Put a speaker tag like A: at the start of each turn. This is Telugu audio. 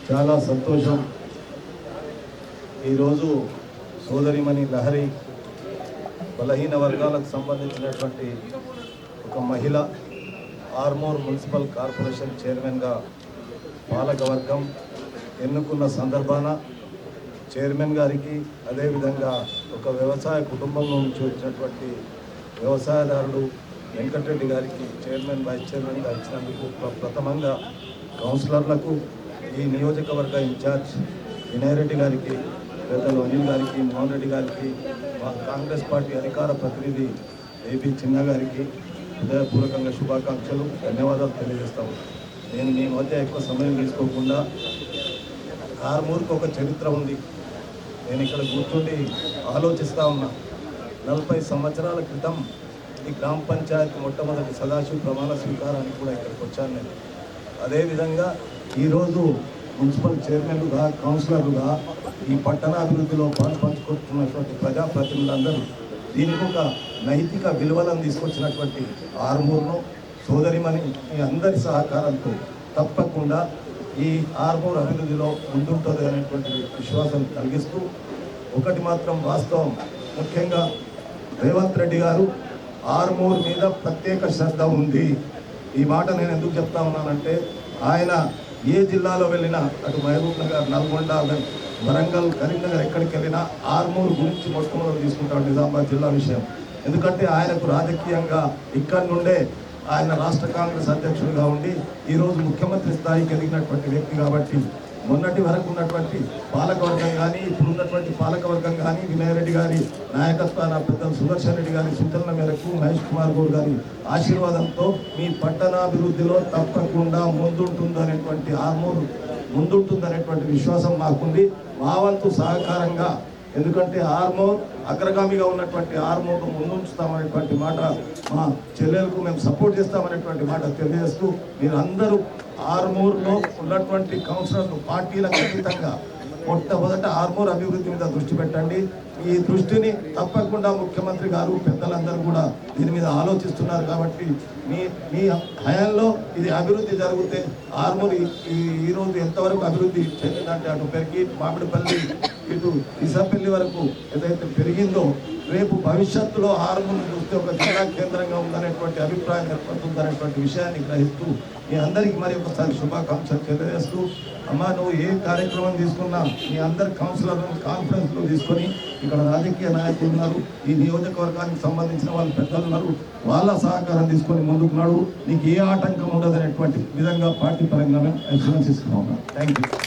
A: చాలా సంతోషం. ఈరోజు సోదరిమణి లహరి బలహీన వర్గాలకు సంబంధించినటువంటి ఒక మహిళ ఆర్మూర్ మున్సిపల్ కార్పొరేషన్ చైర్మన్గా పాలకవర్గం ఎన్నుకున్న సందర్భాన చైర్మన్ గారికి, అదేవిధంగా ఒక వ్యవసాయ కుటుంబంలో నుంచి వచ్చినటువంటి వ్యవసాయదారుడు వెంకటరెడ్డి గారికి చైర్మన్, వైస్ చైర్మన్గా ఇచ్చినందుకు ప్రథమంగా కౌన్సిలర్లకు, ఈ నియోజకవర్గ ఇన్ఛార్జ్ వినయ్ రెడ్డి గారికి, పెద్దలు అనిల్ గారికి, మోహన్ రెడ్డి గారికి, మా కాంగ్రెస్ పార్టీ అధికార ప్రతినిధి ఏపీ చిన్న గారికి హృదయపూర్వకంగా శుభాకాంక్షలు, ధన్యవాదాలు తెలియజేస్తాము. నేను మీ మధ్య ఎక్కువ సమయం తీసుకోకుండా, ఆర్మూర్కి ఒక చరిత్ర ఉంది. నేను ఇక్కడ కూర్చుండి ఆలోచిస్తూ ఉన్నా. 40 సంవత్సరాల క్రితం ఈ గ్రామ పంచాయతీ మొట్టమొదటి సదాశివ ప్రమాణ స్వీకారానికి కూడా ఇక్కడికి వచ్చాను నేను. అదేవిధంగా ఈరోజు మున్సిపల్ చైర్మన్లుగా, కౌన్సిలర్లుగా ఈ పట్టణాభివృద్ధిలో పంచుకుంటున్నటువంటి ప్రజాప్రతినిధులందరూ దీనికి ఒక నైతిక విలువలను తీసుకొచ్చినటువంటి ఆర్మూర్ను సోదరిమణి మీ అందరి సహకారంతో తప్పకుండా ఈ ఆర్మూర్ అభివృద్ధిలో ముందుంటుంది అనేటువంటి విశ్వాసం కలిగిస్తూ, ఒకటి మాత్రం వాస్తవం, ముఖ్యంగా రేవంత్ రెడ్డి గారు ఆర్మూర్ మీద ప్రత్యేక శ్రద్ధ ఉంది. ఈ మాట నేను ఎందుకు చెప్తా ఉన్నానంటే, ఆయన ఏ జిల్లాలో వెళ్ళినా, అటు మహబూబ్ నగర్, నల్గొండ, వరంగల్, కరీంనగర్ ఎక్కడికి వెళ్ళినా ఆర్మూర్ గురించి మొట్టమొదటి తీసుకుంటాడు, నిజామాబాద్ జిల్లా విషయం. ఎందుకంటే ఆయనకు రాజకీయంగా ఇక్కడి నుండే ఆయన రాష్ట్ర కాంగ్రెస్ అధ్యక్షుడిగా ఉండి ఈరోజు ముఖ్యమంత్రి స్థాయికి ఎదిగినటువంటి వ్యక్తి. కాబట్టి మొన్నటి వరకు ఉన్నటువంటి పాలకవర్గం కానీ, ఇప్పుడున్నటువంటి పాలకవర్గం కానీ, వినయ్ రెడ్డి గారి నాయకత్వాన, పెద్దలు సుదర్శన్ రెడ్డి గారి సూచనల మేరకు, మహేష్ కుమార్ గౌడ్ గారి ఆశీర్వాదంతో మీ పట్టణాభివృద్ధిలో తప్పకుండా ముందుంటుందనేటువంటి ఆర్మూర్ ముందుంటుందనేటువంటి విశ్వాసం మాకుంది. మా వంతు సహకారంగా, ఎందుకంటే ఆర్మూర్ అగ్రగామిగా ఉన్నటువంటి ఆర్మూర్ను ముందుంచుతామనేటువంటి మాట, మా చెల్లెలకు మేము సపోర్ట్ చేస్తామనేటువంటి మాట తెలియజేస్తూ, మీరందరూ ఆర్మూర్లో ఉన్నటువంటి కౌన్సిలర్లు పార్టీలకు అతీతంగా మొట్టమొదట ఆర్మూర్ అభివృద్ధి మీద దృష్టి పెట్టండి. ఈ దృష్టిని తప్పకుండా ముఖ్యమంత్రి గారు, పెద్దలందరూ కూడా దీని మీద ఆలోచిస్తున్నారు. కాబట్టి మీ హయాంలో ఇది అభివృద్ధి జరిగితే ఆర్మూర్ ఈరోజు ఎంతవరకు అభివృద్ధి చెందిందంటే, అటు పెరిగి మామిడిపల్లి, ఇటు ఇసపల్లి వరకు ఏదైతే పెరిగిందో, రేపు భవిష్యత్తులో ఆర్మూర్ను చూస్తే ఒక జిల్లా కేంద్రంగా ఉందనేటువంటి అభిప్రాయం ఏర్పడుతుందనేటువంటి విషయాన్ని గ్రహిస్తూ మీ అందరికీ మరి ఒకసారి శుభాకాంక్షలు తెలియజేస్తూ, అమ్మ నువ్వు ఏ కార్యక్రమం తీసుకున్నా మీ అందరి కౌన్సిలర్లను కాన్ఫరెన్స్లో తీసుకొని, ఇక్కడ రాజకీయ నాయకులు ఉన్నారు, ఈ నియోజకవర్గానికి సంబంధించిన వాళ్ళు పెద్దలు ఉన్నారు, వాళ్ళ సహకారం తీసుకొని ముందుకు నడు, నీకు ఏ ఆటంకం ఉండదనేటువంటి విధంగా పార్టీ పరంగా మేము అష్యూరెన్స్ ఇస్తున్నాం. Thank you.